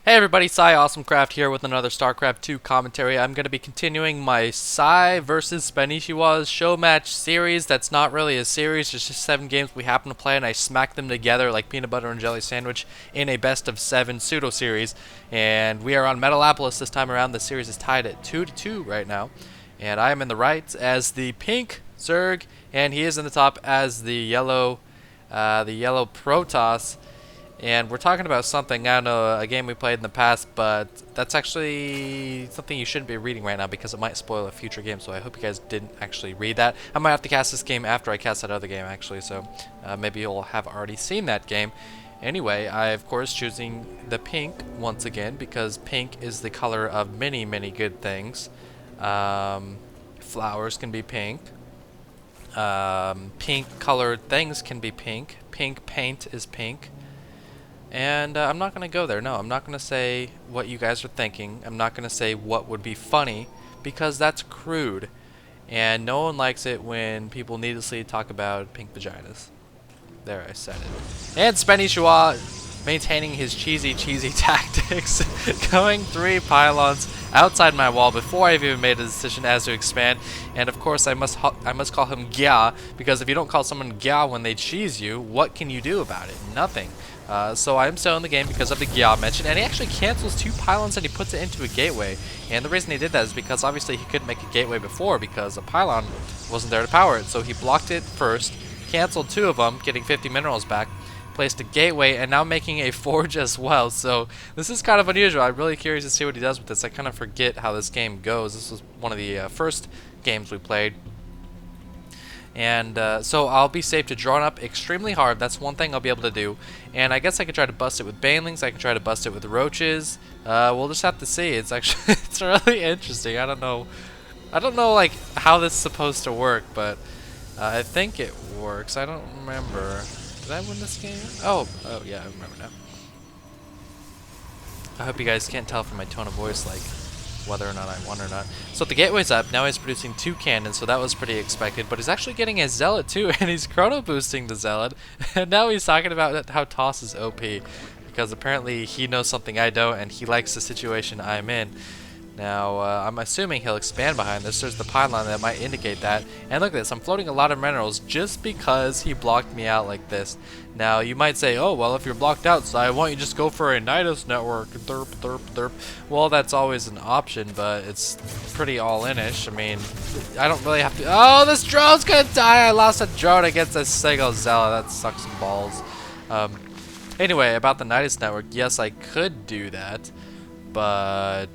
Hey everybody, PsyAwesomeCraft here with another StarCraft 2 commentary. I'm going to be continuing my Psy versus Spanishiwa's show match series. That's not really a series, it's just 7 games we happen to play and I smack them together like peanut butter and jelly sandwich in a best of 7 pseudo series. And we are on Metalopolis this time around. The series is tied at 2-2 right now. And I am in the right as the pink Zerg, and he is in the top as the yellow Protoss. And we're talking about something, I don't know, a game we played in the past, but that's actually something you shouldn't be reading right now because it might spoil a future game, so I hope you guys didn't actually read that. I might have to cast this game after I cast that other game, actually, so maybe you'll have already seen that game. Anyway, I, of course, choosing the pink once again because pink is the color of many, many good things. Flowers can be pink. Pink-colored things can be pink. Pink paint is pink. And I'm not going to go there. No, I'm not going to say what you guys are thinking. I'm not going to say what would be funny because that's crude. And no one likes it when people needlessly talk about pink vaginas. There, I said it. And Spanishiwa maintaining his cheesy tactics, going 3 pylons outside my wall before I've even made a decision as to expand. And of course I must call him Gya, because if you don't call someone Gya when they cheese you, what can you do about it? Nothing. So I'm still in the game because of the Gya mention, and he actually cancels 2 pylons and he puts it into a gateway. And the reason he did that is because obviously he couldn't make a gateway before because a pylon wasn't there to power it. So he blocked it first, canceled 2 of them, getting 50 minerals back, placed a gateway, and now making a forge as well. So this is kind of unusual. I'm really curious to see what he does with this. I kind of forget how this game goes. This was one of the first games we played. And so I'll be safe to drone up extremely hard. That's one thing I'll be able to do. And I guess I could try to bust it with banelings. I can try to bust it with roaches. We'll just have to see. It's actually it's really interesting. I don't know like how this is supposed to work, but I think it works. I don't remember. Did I win this game? Oh yeah, I remember now. I hope you guys can't tell from my tone of voice like whether or not I won or not. So the gateway's up. Now he's producing 2 cannons, so that was pretty expected. But he's actually getting a zealot too, and he's chrono boosting the zealot. And now he's talking about how Toss is OP, because apparently he knows something I don't, and he likes the situation I'm in. Now, I'm assuming he'll expand behind this. There's the pylon that might indicate that. And look at this, I'm floating a lot of minerals just because he blocked me out like this. Now, you might say, oh, well, if you're blocked out, so why don't you just go for a Nidus network? Derp, derp, derp. Well, that's always an option, but it's pretty all-in-ish. I mean, I don't really have to... Oh, this drone's gonna die! I lost a drone against a single Zella. That sucks balls. Anyway, about the Nidus network, yes, I could do that, but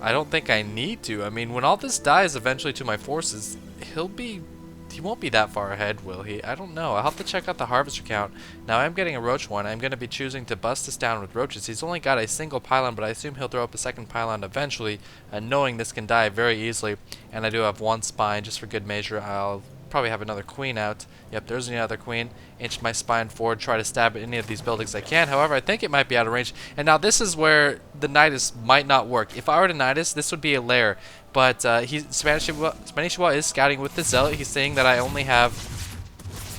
I don't think I need to. I mean, when all this dies eventually to my forces, he won't be that far ahead, will he? I don't know. I'll have to check out the harvester count. Now, I'm getting a roach one. I'm going to be choosing to bust this down with roaches. He's only got a single pylon, but I assume he'll throw up a second pylon eventually, knowing this can die very easily. And I do have 1 spine, just for good measure. I'll probably have another queen out. Yep, there's another queen. Inch my spine forward, try to stab at any of these buildings I can. However, I think it might be out of range. And now this is where the Nidus might not work. If I were to Nidus, this would be a lair. But Spanishiwa is scouting with the Zealot. He's saying that I only have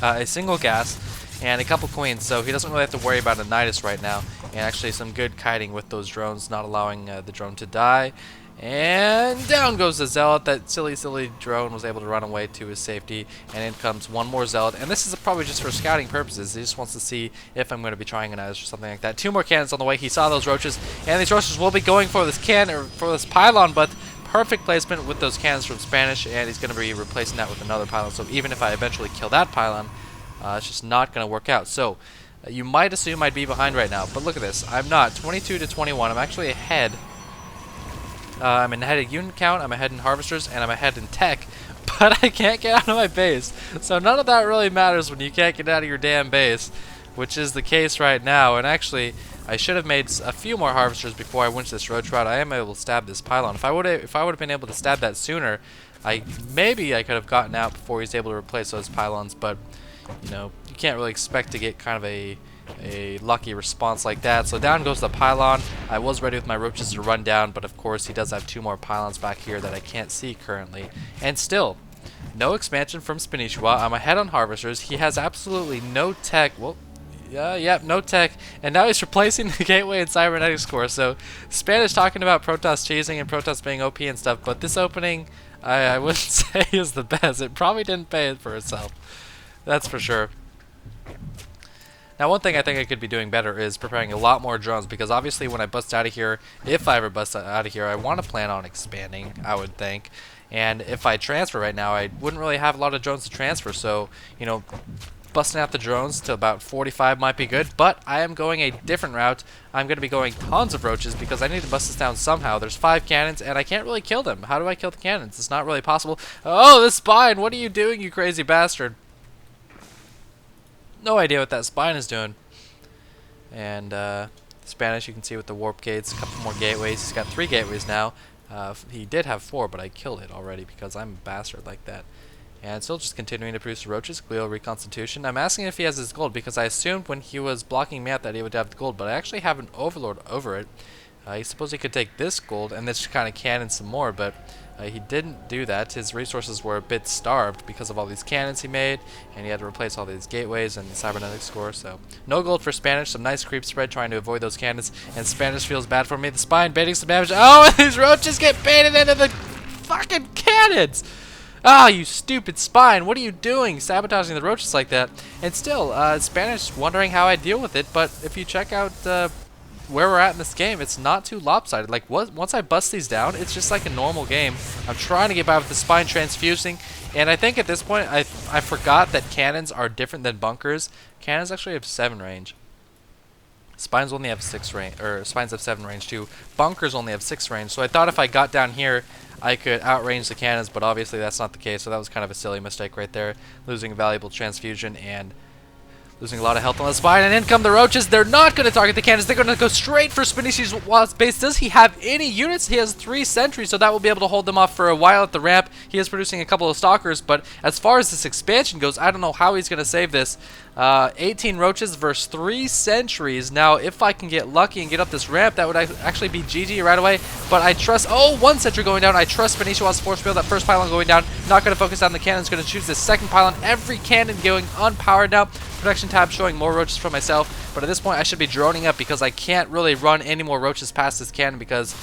a single gas and a couple queens, so he doesn't really have to worry about a Nidus right now. And actually some good kiting with those drones, not allowing the drone to die. And down goes the Zealot. That silly drone was able to run away to his safety. And in comes one more Zealot. And this is probably just for scouting purposes. He just wants to see if I'm going to be trying an Nidus or something like that. 2 more cannons on the way. He saw those roaches. And these roaches will be going for this for this pylon. But perfect placement with those cannons from Spanish. And he's going to be replacing that with another pylon. So even if I eventually kill that pylon, it's just not going to work out. So you might assume I'd be behind right now. But look at this. I'm not. 22 to 21. I'm actually ahead. I'm ahead in unit count, I'm ahead in harvesters, and I'm ahead in tech, but I can't get out of my base. So none of that really matters when you can't get out of your damn base, which is the case right now. And actually, I should have made a few more harvesters before I went to this roach route. I am able to stab this pylon. If I would have been able to stab that sooner, maybe I could have gotten out before he's able to replace those pylons. But you know, you can't really expect to get kind of a lucky response like that. So down goes the pylon. I was ready with my roaches to run down, but of course he does have 2 more pylons back here that I can't see currently. And still, no expansion from Spanishiwa. I'm ahead on harvesters. He has absolutely no tech. Well, Yep, no tech. And now he's replacing the gateway and cybernetics core. So Spanish talking about Protoss cheesing and Protoss being OP and stuff, but this opening, I wouldn't say is the best. It probably didn't pay it for itself. That's for sure. Now, one thing I think I could be doing better is preparing a lot more drones, because obviously when I bust out of here, if I ever bust out of here, I want to plan on expanding, I would think. And if I transfer right now, I wouldn't really have a lot of drones to transfer, so, you know, busting out the drones to about 45 might be good, but I am going a different route. I'm going to be going tons of roaches because I need to bust this down somehow. There's 5 cannons, and I can't really kill them. How do I kill the cannons? It's not really possible. Oh, the spine! What are you doing, you crazy bastard? No idea what that spine is doing. And Spanish, you can see with the warp gates, a couple more gateways. He's got 3 gateways now. He did have 4, but I killed it already because I'm a bastard like that. And still just continuing to produce roaches, glial reconstitution. I'm asking if he has his gold because I assumed when he was blocking me out that he would have the gold, but I actually have an overlord over it. I suppose he could take this gold and just kind of cannon some more, but he didn't do that. His resources were a bit starved because of all these cannons he made, and he had to replace all these gateways and the cybernetic score. So no gold for Spanish. Some nice creep spread trying to avoid those cannons, and Spanish feels bad for me. The spine baiting some damage. Oh, and these roaches get baited into the fucking cannons. Ah, you stupid spine. What are you doing? Sabotaging the roaches like that. And still, Spanish wondering how I deal with it, but if you check out where we're at in this game, it's not too lopsided. Like, once I bust these down, it's just like a normal game. I'm trying to get by with the spine transfusing, and I think at this point, I forgot that cannons are different than bunkers. Cannons actually have 7 range. Spines only have 6 range, or spines have 7 range too. Bunkers only have 6 range, so I thought if I got down here, I could outrange the cannons, but obviously that's not the case, so that was kind of a silly mistake right there. Losing a valuable transfusion and losing a lot of health on the spine, and in come the roaches. They're not going to target the cannons. They're going to go straight for Spanishiwa's base. Does he have any units? He has 3 sentries, so that will be able to hold them off for a while at the ramp. He is producing a couple of stalkers, but as far as this expansion goes, I don't know how he's going to save this. 18 roaches versus 3 sentries. Now, if I can get lucky and get up this ramp, that would actually be GG right away. But I trust... Oh, 1 sentry going down. I trust Spanishiwa's force field. That first pylon going down. Not going to focus on the cannons. Going to choose this second pylon. Every cannon going unpowered now. Protection tab showing more roaches for myself. But at this point, I should be droning up because I can't really run any more roaches past this cannon because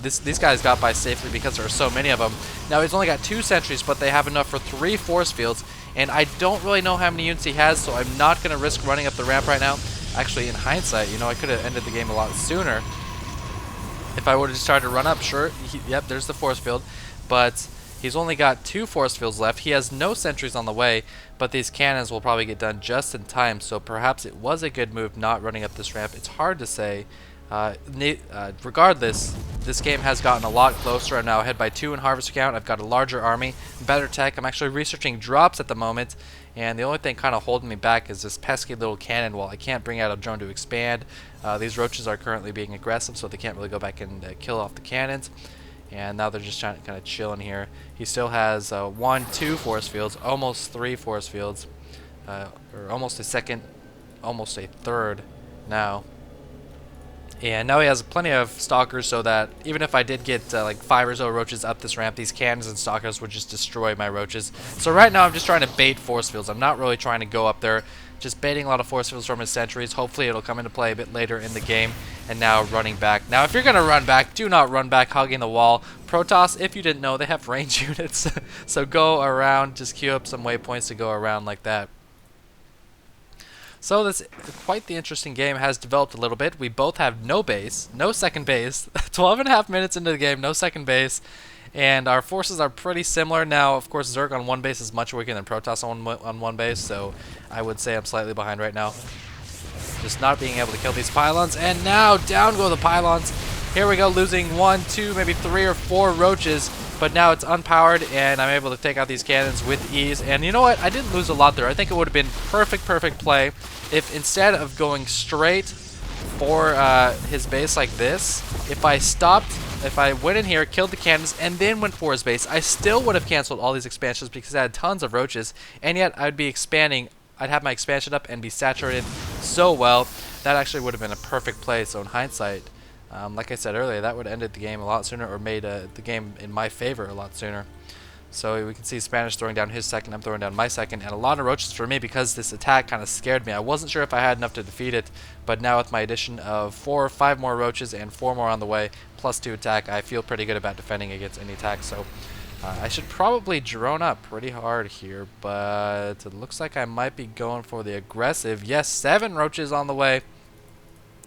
these guys got by safely because there are so many of them. Now, he's only got 2 sentries, but they have enough for 3 force fields. And I don't really know how many units he has, so I'm not going to risk running up the ramp right now. Actually, in hindsight, you know, I could have ended the game a lot sooner. If I would have just started to run up, sure, yep, there's the force field. But he's only got 2 force fields left. He has no sentries on the way, but these cannons will probably get done just in time. So perhaps it was a good move not running up this ramp. It's hard to say. Regardless, this game has gotten a lot closer. I'm now ahead by 2 in harvester count. I've got a larger army, better tech. I'm actually researching drops at the moment, and the only thing kind of holding me back is this pesky little cannon wall. I can't bring out a drone to expand. These roaches are currently being aggressive, so they can't really go back and kill off the cannons. And now they're just trying to kind of chill in here. He still has 1, 2 force fields, almost 3 force fields, or almost a second, almost a third now. And now he has plenty of stalkers, so that even if I did get like 5 or so roaches up this ramp, these cannons and stalkers would just destroy my roaches. So right now I'm just trying to bait force fields. I'm not really trying to go up there. Just baiting a lot of force fields from his sentries. Hopefully it'll come into play a bit later in the game. And now running back. Now if you're going to run back, do not run back hugging the wall. Protoss, if you didn't know, they have range units. So go around, just queue up some waypoints to go around like that. So this quite the interesting game has developed a little bit. We both have no base, no second base. 12.5 minutes into the game, no second base. And our forces are pretty similar. Now, of course, Zerg on 1 base is much weaker than Protoss on 1 base, so I would say I'm slightly behind right now. Just not being able to kill these pylons. And now down go the pylons. Here we go, losing 1, 2, maybe 3 or 4 roaches. But now it's unpowered, and I'm able to take out these cannons with ease. And you know what? I didn't lose a lot there. I think it would have been perfect play if instead of going straight for his base like this, if I went in here, killed the cannons, and then went for his base, I still would have canceled all these expansions because I had tons of roaches, and yet I'd be expanding. I'd have my expansion up and be saturated so well. That actually would have been a perfect play. So in hindsight, like I said earlier, that would have ended the game a lot sooner, or made the game in my favor a lot sooner. So we can see Spanish throwing down his second, I'm throwing down my second, and a lot of roaches for me because this attack kind of scared me. I wasn't sure if I had enough to defeat it, but now with my addition of 4 or 5 more roaches and 4 more on the way, plus 2 attack, I feel pretty good about defending against any attack. So I should probably drone up pretty hard here, but it looks like I might be going for the aggressive. Yes, 7 roaches on the way.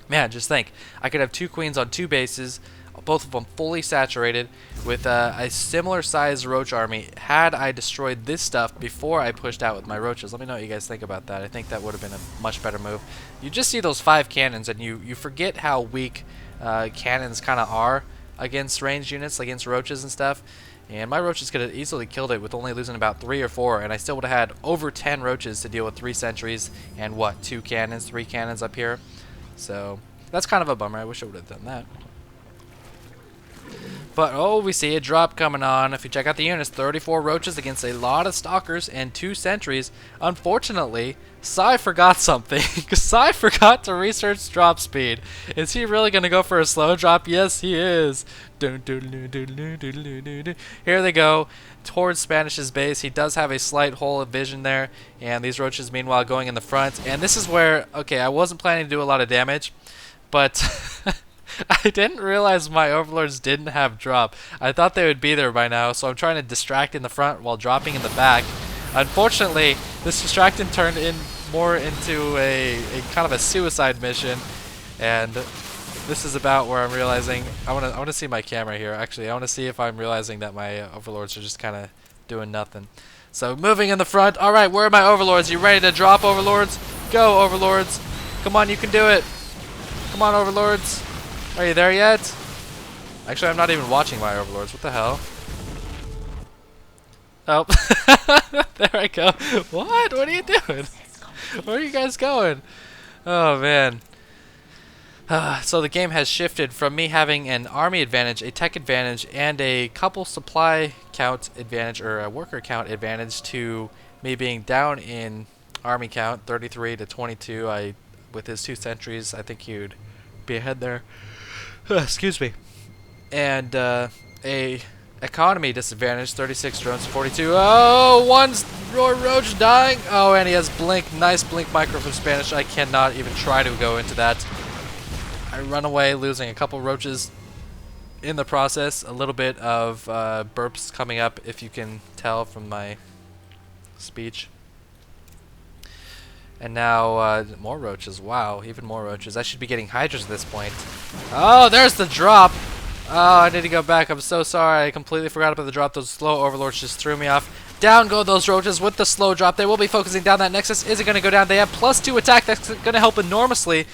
Man, just think, I could have 2 queens on 2 bases, both of them fully saturated with a similar sized roach army had I destroyed this stuff before I pushed out with my roaches. Let me know what you guys think about that. I think that would have been a much better move. You just see those 5 cannons and you forget how weak cannons kind of are against ranged units, against roaches and stuff. And my roaches could have easily killed it with only losing about 3 or 4, and I still would have had over 10 roaches to deal with 3 sentries and what, 2 cannons, 3 cannons up here. So that's kind of a bummer. I wish I would have done that. But, oh, we see a drop coming on. If you check out the units, 34 roaches against a lot of stalkers and 2 sentries. Unfortunately, Psy forgot something. Psy forgot to research drop speed. Is he really going to go for a slow drop? Yes, he is. Here they go towards Spanish's base. He does have a slight hole of vision there. And these roaches, meanwhile, going in the front. And this is where, okay, I wasn't planning to do a lot of damage. But I didn't realize my overlords didn't have drop. I thought they would be there by now, so I'm trying to distract in the front while dropping in the back. Unfortunately, this distracting turned more into a kind of a suicide mission, and this is about where I'm realizing I want to see my camera here. Actually, I want to see if I'm realizing that my overlords are just kind of doing nothing. So moving in the front. All right, where are my overlords? You ready to drop, overlords? Go, overlords! Come on, you can do it. Come on, overlords. Are you there yet? Actually, I'm not even watching my overlords. What the hell? Oh, there I go. What? What are you doing? Where are you guys going? Oh, man. So the game has shifted from me having an army advantage, a tech advantage, and a couple supply count advantage, or a worker count advantage, to me being down in army count, 33 to 22. With his 2 sentries, I think he would be ahead there. Excuse me. And a economy disadvantage, 36 drones to 42. Oh, one's roach dying. Oh, and he has blink. Nice blink micro from Spanish. I cannot even try to go into that. I run away, losing a couple roaches in the process. A little bit of burps coming up, if you can tell from my speech. And now, more roaches. Wow, even more roaches. I should be getting hydras at this point. Oh, there's the drop! Oh, I need to go back. I'm so sorry. I completely forgot about the drop. Those slow overlords just threw me off. Down go those roaches with the slow drop. They will be focusing down that nexus. Is it going to go down? They have +2 attack. That's going to help enormously.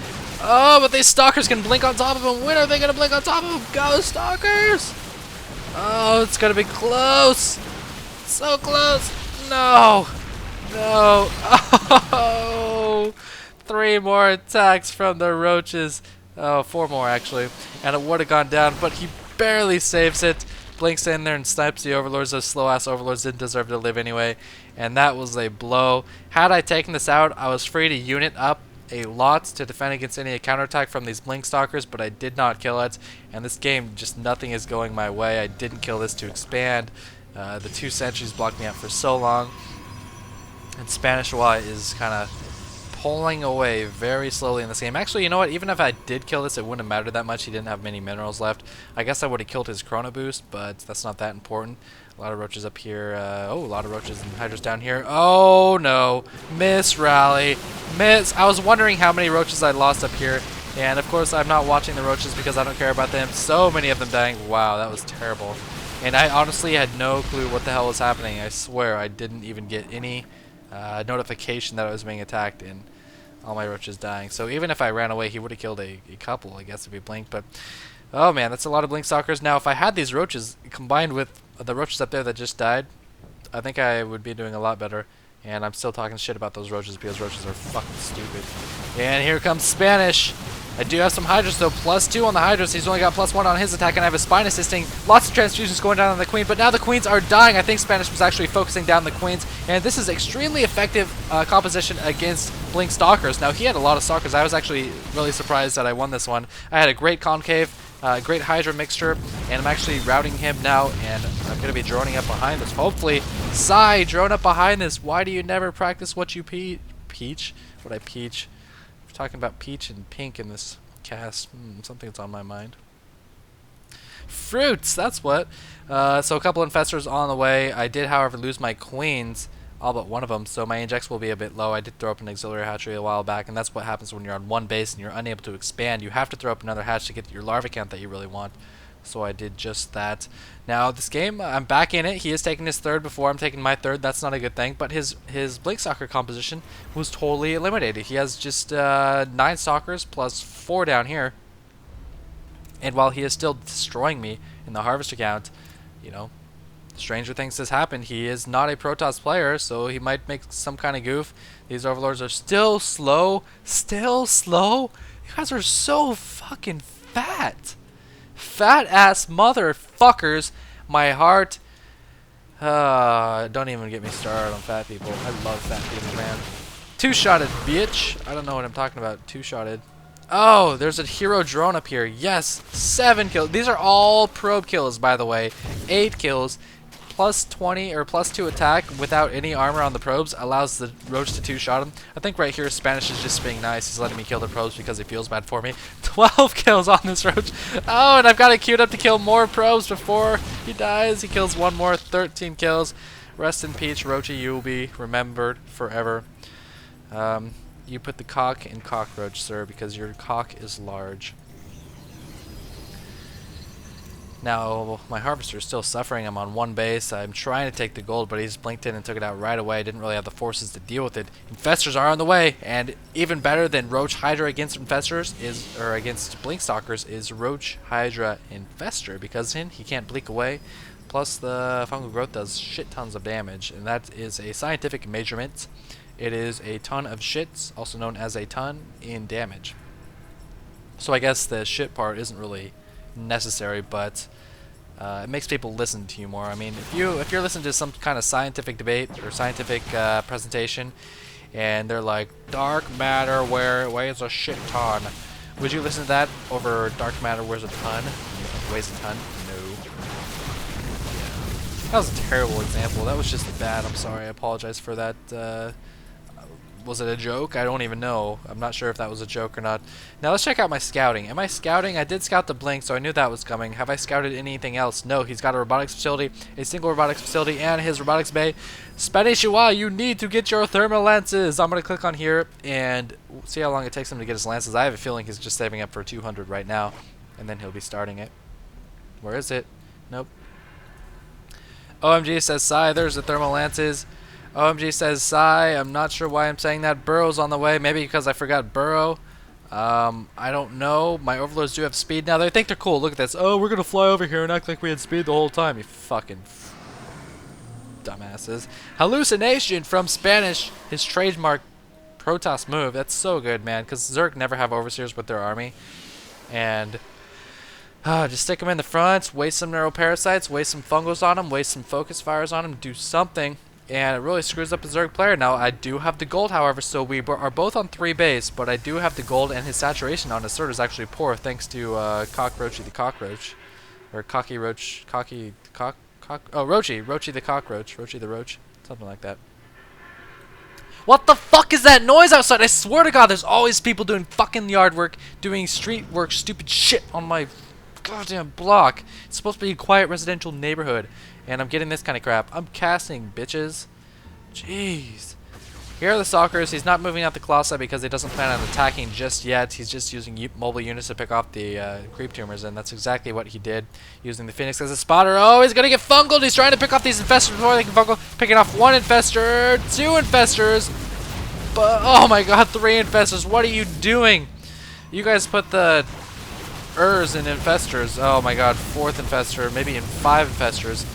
Oh, but these stalkers can blink on top of him. When are they going to blink on top of him? Go, stalkers! Oh, it's going to be close. So close. No. No. Oh, 3 more attacks from the roaches. Oh, 4 more actually. And it would have gone down, but he barely saves it. Blinks in there and snipes the overlords. Those slow-ass overlords didn't deserve to live anyway. And that was a blow. Had I taken this out, I was free to unit up a lot to defend against any counterattack from these blink stalkers, but I did not kill it. And this game, just nothing is going my way. I didn't kill this to expand. The 2 sentries blocked me out for so long. And Spanishiwa is kind of pulling away very slowly in this game. Actually, you know what? Even if I did kill this, it wouldn't have mattered that much. He didn't have many minerals left. I guess I would have killed his chrono boost, but that's not that important. A lot of roaches up here. Oh, a lot of roaches and hydras down here. Oh, no. Miss rally. Miss. I was wondering how many roaches I lost up here. And, of course, I'm not watching the roaches because I don't care about them. So many of them dying. Wow, that was terrible. And I honestly had no clue what the hell was happening. I swear I didn't even get any notification that I was being attacked, and all my roaches dying. So even if I ran away, he would have killed a couple, I guess, if he blinked. But oh man, that's a lot of blink stalkers. Now if I had these roaches combined with the roaches up there that just died, I think I would be doing a lot better. And I'm still talking shit about those roaches because roaches are fucking stupid. And here comes Spanish. I do have some hydras though, +2 on the hydras. He's only got +1 on his attack, and I have a spine assisting. Lots of transfusions going down on the queen, but now the queens are dying. I think Spanish was actually focusing down the queens, and this is extremely effective composition against blink stalkers. Now he had a lot of stalkers. I was actually really surprised that I won this one. I had a great concave, great Hydra mixture, and I'm actually routing him now, and I'm going to be droning up behind this. Hopefully, Psy, drone up behind this. Why do you never practice what you peach? What I peach? We're talking about peach and pink in this cast. Something's on my mind. Fruits, that's what. So a couple infestors on the way. I did, however, lose my queens, all but one of them, so my injects will be a bit low. I did throw up an auxiliary hatchery a while back, and that's what happens when you're on one base and you're unable to expand. You have to throw up another hatch to get your larva count that you really want. So I did just that. Now this game, I'm back in it. He is taking his third before I'm taking my third. That's not a good thing. But his Blink Stalker composition was totally eliminated. He has just 9 stalkers plus 4 down here. And while he is still destroying me in the harvester count, you know, stranger things has happened. He is not a Protoss player, so he might make some kind of goof. These overlords are still slow. Still slow? You guys are so fucking fat. Fat ass motherfuckers. My heart. Don't even get me started on fat people. I love fat people, man. Two-shotted, bitch. I don't know what I'm talking about. Two-shotted. Oh, there's a hero drone up here. Yes, 7 kills. These are all probe kills, by the way. 8 kills. Plus 20 or plus 2 attack without any armor on the probes allows the Roach to two-shot him. I think right here Spanish is just being nice. He's letting me kill the probes because he feels bad for me. 12 kills on this Roach. Oh, and I've got it queued up to kill more probes before he dies. He kills one more. 13 kills. Rest in peace, Roachy. You will be remembered forever. You put the cock in cockroach, sir, because your cock is large. Now, my harvester is still suffering. I'm on one base. I'm trying to take the gold, but he just blinked in and took it out right away. I didn't really have the forces to deal with it. Infestors are on the way, and even better than Roach Hydra against Infestors is, or against Blink Stalkers, is Roach Hydra Infestor, because he can't blink away. Plus, the fungal growth does shit tons of damage, and that is a scientific measurement. It is a ton of shits, also known as a ton, in damage. So I guess the shit part isn't really necessary, but it makes people listen to you more. I mean, if you're listening to some kind of scientific debate or scientific presentation, and they're like, dark matter weighs a shit ton, would you listen to that over dark matter weighs a ton? Weighs a ton? No. Yeah. That was a terrible example. That was just bad. I'm sorry. I apologize for that. Was it a joke? I don't even know. I'm not sure if that was a joke or not. Now let's check out my scouting. Am I scouting? I did scout the blink, so I knew that was coming. Have I scouted anything else? No. He's got a robotics facility, a single robotics facility, and his robotics bay. Spanishiwa, you need to get your thermal lances. I'm going to click on here and see how long it takes him to get his lances. I have a feeling he's just saving up for 200 right now, and then he'll be starting it. Where is it? Nope. OMG says, Psy, there's the thermal lances. OMG says Psy. I'm not sure why I'm saying that. Burrow's on the way. Maybe because I forgot Burrow. I don't know. My overlords do have speed now. They think they're cool. Look at this. Oh, we're going to fly over here and act like we had speed the whole time. You fucking dumbasses. Hallucination from Spanish. His trademark Protoss move. That's so good, man. Because Zerg never have overseers with their army. And just stick them in the front. Waste some neuroparasites. Waste some fungals on them. Waste some focus fires on them. Do something. And it really screws up a Zerg player. Now, I do have the gold, however, so we are both on 3 base, but I do have the gold, and his saturation on his sword is actually poor, thanks to Roachy the Cockroach. Or Cocky Roach, Roachy the Cockroach, Roachy the Roach, something like that. What the fuck is that noise outside? I swear to God, there's always people doing fucking yard work, doing street work, stupid shit on my goddamn block. It's supposed to be a quiet residential neighborhood. And I'm getting this kind of crap. I'm casting, bitches. Jeez. Here are the stalkers. He's not moving out the Colossi because he doesn't plan on attacking just yet. He's just using mobile units to pick off the creep tumors, and that's exactly what he did, using the Phoenix as a spotter. Oh, he's going to get fungled. He's trying to pick off these infestors before they can fungal. Picking off 1 infestor, 2 infestors. But, oh my God, 3 infestors. What are you doing? You guys put the in infestors. Oh my God, 4th infestor, maybe in 5 infestors.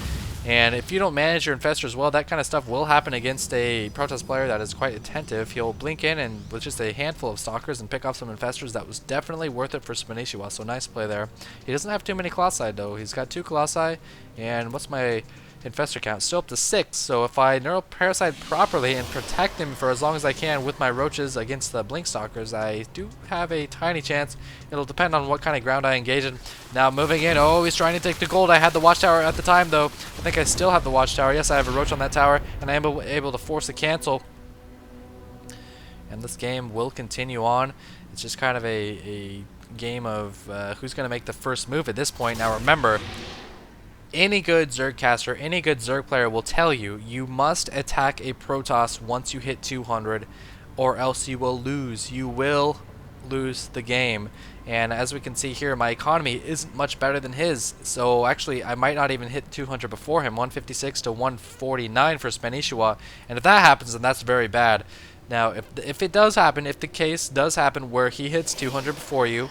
And if you don't manage your infestors well, that kind of stuff will happen against a Protoss player that is quite attentive. He'll blink in and with just a handful of stalkers and pick off some infestors. That was definitely worth it for Spanishiwa, so nice play there. He doesn't have too many Colossi though. He's got 2 Colossi, and what's my Infestor count still up to 6, so if I neuroparasite properly and protect him for as long as I can with my roaches against the blink stalkers, I do have a tiny chance. It'll depend on what kind of ground I engage in. Now moving in, oh, he's trying to take the gold. I had the watchtower at the time though. I think I still have the watchtower. Yes, I have a roach on that tower, and I am able to force a cancel. And this game will continue on. It's just kind of a game of who's going to make the first move at this point. Now remember, any good Zerg caster, any good Zerg player will tell you, you must attack a Protoss once you hit 200 or else you will lose. You will lose the game. And as we can see here, my economy isn't much better than his. So actually, I might not even hit 200 before him. 156 to 149 for Spanishiwa. And if that happens, then that's very bad. Now, if it does happen, if the case does happen where he hits 200 before you,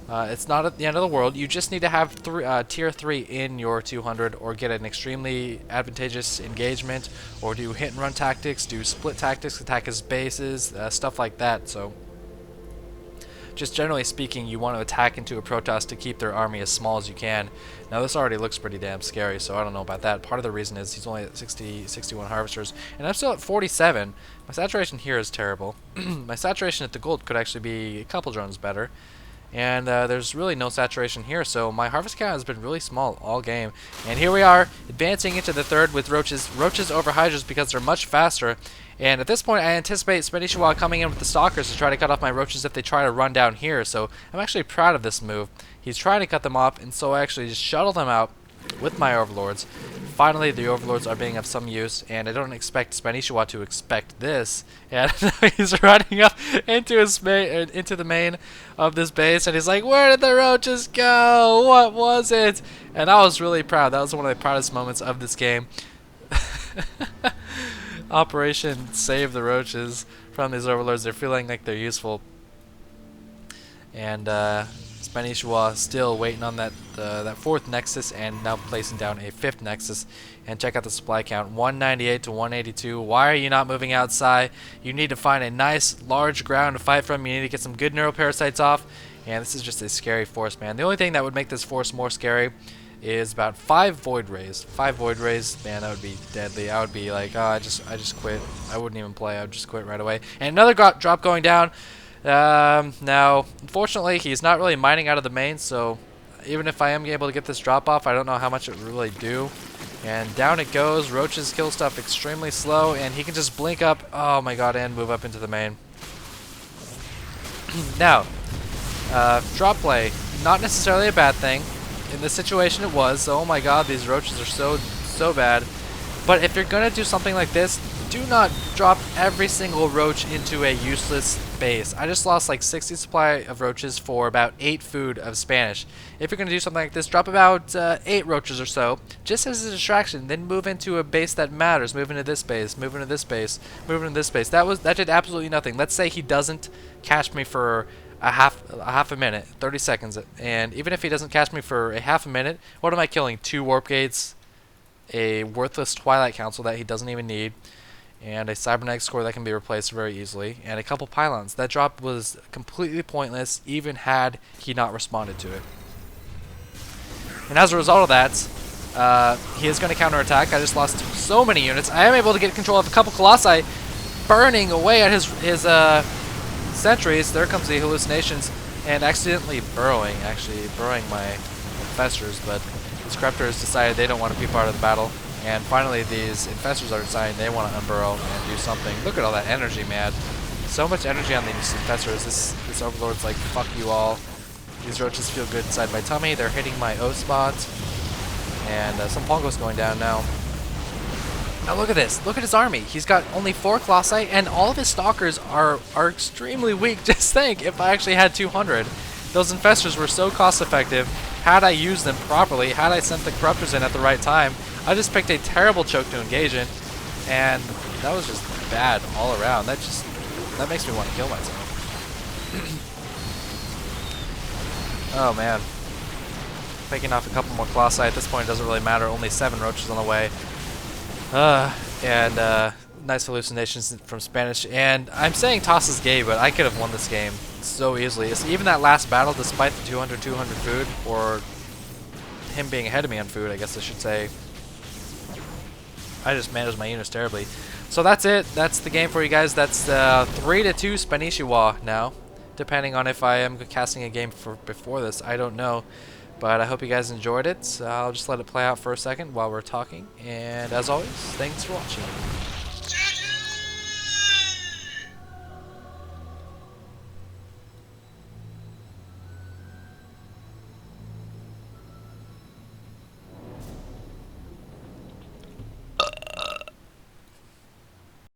it's not at the end of the world. You just need to have tier 3 in your 200 or get an extremely advantageous engagement or do hit and run tactics, do split tactics, attack his bases, stuff like that. So just generally speaking, you want to attack into a Protoss to keep their army as small as you can. Now this already looks pretty damn scary, so I don't know about that. Part of the reason is he's only at 61 harvesters, and I'm still at 47. My saturation here is terrible. My saturation at the gold could actually be a couple drones better. And there's really no saturation here, so my harvest count has been really small all game. And here we are, advancing into the third with roaches. Roaches over hydras because they're much faster. And at this point, I anticipate Spanishiwa coming in with the stalkers to try to cut off my roaches if they try to run down here. So I'm actually proud of this move. He's trying to cut them off, and so I actually just shuttle them out with my overlords. Finally, the overlords are being of some use, and I don't expect Spanishiwa to expect this. And he's running up into the main of this base, and he's like, "Where did the roaches go? What was it?" And I was really proud. That was one of the proudest moments of this game. Operation Save the Roaches from these overlords. They're feeling like they're useful. And Spanishiwa still waiting on that fourth nexus and now placing down a fifth nexus. And check out the supply count, 198 to 182. Why are you not moving outside? You need to find a nice large ground to fight from. You need to get some good neuroparasites off. And this is just a scary force, man. The only thing that would make this force more scary is about 5 void rays. 5 void rays, man, that would be deadly. I would be like, oh, I just quit. I wouldn't even play. I would just quit right away. And another drop going down. Now, unfortunately, he's not really mining out of the main, so even if I am able to get this drop off, I don't know how much it would really do. And down it goes. Roaches kill stuff extremely slow, and he can just blink up, oh my god, and move up into the main. Now, drop play, not necessarily a bad thing. In this situation it was. Oh my god, these roaches are so bad. But if you're gonna do something like this, do not drop every single roach into a useless base. I just lost like 60 supply of roaches for about 8 food of Spanish. If you're gonna do something like this, drop about 8 roaches or so, just as a distraction. Then move into a base that matters. Move into this base. Move into this base. Move into this base. That did absolutely nothing. Let's say he doesn't catch me for a half a minute, 30 seconds, and even if he doesn't catch me for a half a minute, what am I killing? 2 warp gates, a worthless Twilight Council that he doesn't even need, and a cybernetic score that can be replaced very easily, and a couple pylons. That drop was completely pointless, even had he not responded to it. And as a result of that, he is going to counterattack. I just lost so many units. I am able to get control of a couple colossi burning away at his sentries. There comes the hallucinations, and accidentally burrowing my infestors, but these corruptors decided they don't want to be part of the battle, and finally these infestors are deciding they want to unburrow and do something. Look at all that energy, man. So much energy on these infestors. This overlord's like, fuck you all. These roaches feel good inside my tummy. They're hitting my O spot, and some Pongos going down now. Now look at this. Look at his army. He's got only 4 colossi, and all of his stalkers are extremely weak. Just think, if I actually had 200. Those infestors were so cost effective. Had I used them properly, had I sent the corruptors in at the right time, I just picked a terrible choke to engage in, and that was just bad all around. That makes me want to kill myself. Oh man. Picking off a couple more colossi at this point, it doesn't really matter. Only 7 roaches on the way. Nice hallucinations from Spanish. And I'm saying toss is gay, but I could have won this game so easily. Even that last battle, despite the 200 food, or him being ahead of me on food, I guess I should say, I just managed my units terribly. So that's it. That's the game for you guys. That's 3-2 Spanishiwa now. Depending on if I am casting a game before this, I don't know. But I hope you guys enjoyed it. I'll just let it play out for a second while we're talking. And as always, thanks for watching.